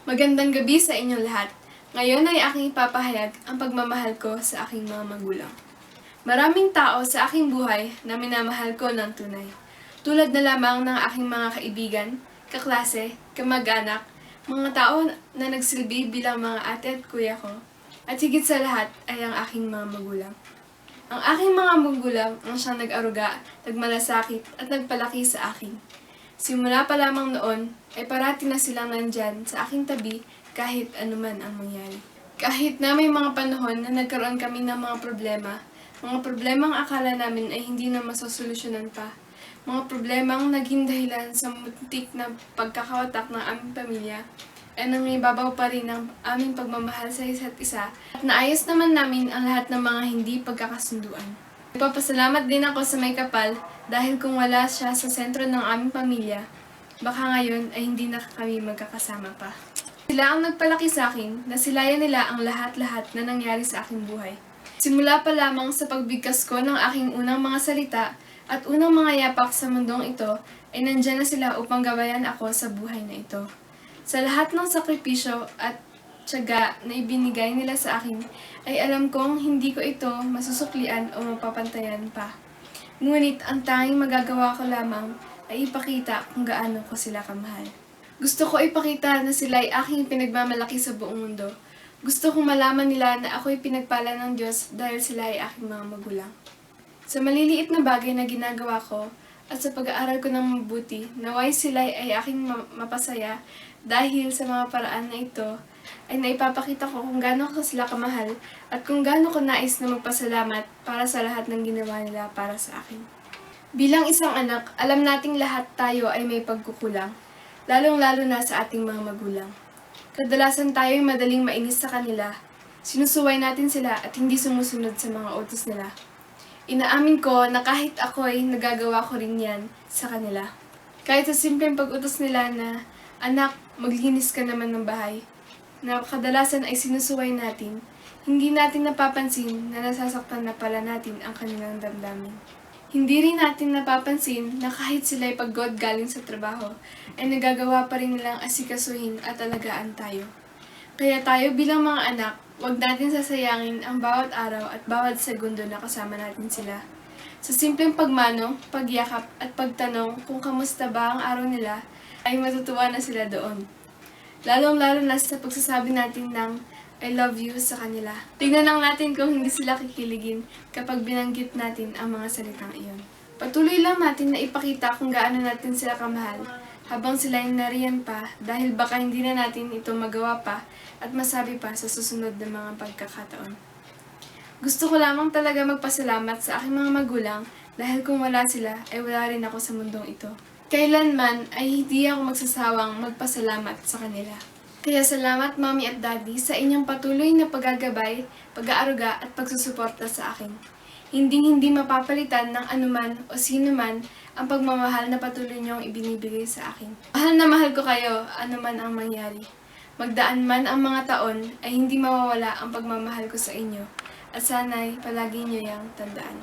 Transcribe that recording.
Magandang gabi sa inyong lahat. Ngayon ay aking ipapahayag ang pagmamahal ko sa aking mga magulang. Maraming tao sa aking buhay na minamahal ko ng tunay. Tulad na lamang ng aking mga kaibigan, kaklase, kamag-anak, mga tao na nagsilbi bilang mga ate at kuya ko, at higit sa lahat ay ang aking mga magulang. Ang aking mga magulang ang siyang nag-aruga, nagmalasakit at nagpalaki sa akin. Simula pa lamang noon ay parati na silang nandyan sa aking tabi kahit anuman ang mangyari. Kahit na may mga panahon na nagkaroon kami ng mga problemang akala namin ay hindi na masosolusyonan pa, mga problemang naging dahilan sa muntik na pagkakawatak ng aming pamilya, ay nangibabaw pa rin ang aming pagmamahal sa isa't isa at naayos naman namin ang lahat ng mga hindi pagkakasunduan. Nagpapasalamat din ako sa may kapal dahil kung wala siya sa sentro ng aming pamilya, baka ngayon ay hindi na kami magkakasama pa. Sila ang nagpalaki sa akin na silayan nila ang lahat-lahat na nangyari sa aking buhay. Simula pa lamang sa pagbigkas ko ng aking unang mga salita at unang mga yapak sa mundong ito, ay nandyan na sila upang gabayan ako sa buhay na ito. Sa lahat ng sakripisyo at tiyaga na ibinigay nila sa akin, ay alam kong hindi ko ito masusuklian o mapapantayan pa. Ngunit ang tanging magagawa ko lamang ay ipakita kung gaano ko sila kamahal. Gusto ko ipakita na sila ay aking pinagmamalaki sa buong mundo. Gusto kong malaman nila na ako'y pinagpala ng Diyos dahil sila ay aking mga magulang. Sa maliliit na bagay na ginagawa ko at sa pag-aaral ko ng mabuti, naway sila ay aking mapasaya dahil sa mga paraan na ito ay naipapakita ko kung gaano ko sila kamahal at kung gaano ko nais na magpasalamat para sa lahat ng ginawa nila para sa akin. Bilang isang anak, alam nating lahat tayo ay may pagkukulang, lalong-lalo na sa ating mga magulang. Kadalasan tayo ay madaling mainis sa kanila, sinusuway natin sila at hindi sumusunod sa mga utos nila. Inaamin ko na kahit ako ay nagagawa ko rin yan sa kanila. Kahit sa simpleng pag-utos nila na, "Anak, maglinis ka naman ng bahay," na kadalasan ay sinusuway natin, hindi natin napapansin na nasasaktan na pala natin ang kanilang damdamin. Hindi rin natin napapansin na kahit sila ay pagod galing sa trabaho, ay nagagawa pa rin nilang asikasuhin at alagaan tayo. Kaya tayo bilang mga anak, huwag natin sasayangin ang bawat araw at bawat segundo na kasama natin sila. Sa simpleng pagmano, pagyakap at pagtanong kung kamusta ba ang araw nila, ay matutuwa na sila doon. Lalong-lalo na sa pagsasabi natin ng "I love you" sa kanila. Tingnan lang natin kung hindi sila kikiligin kapag binanggit natin ang mga salitang iyon. Patuloy lang natin na ipakita kung gaano natin sila kamahal habang sila ay nariyan pa dahil baka hindi na natin ito magawa pa at masabi pa sa susunod na mga pagkakataon. Gusto ko lamang talaga magpasalamat sa aking mga magulang dahil kung wala sila ay wala rin ako sa mundong ito. Kailanman ay hindi ako magsasawang magpasalamat sa kanila. Kaya salamat Mommy at Daddy sa inyong patuloy na paggagabay, pag-aaruga at pagsusuporta sa akin. Hindi mapapalitan ng anuman o sino man ang pagmamahal na patuloy niyong ibinibigay sa akin. Mahal na mahal ko kayo anuman ang mangyari. Magdaan man ang mga taon ay hindi mawawala ang pagmamahal ko sa inyo at sana'y palagi niyo yang tandaan.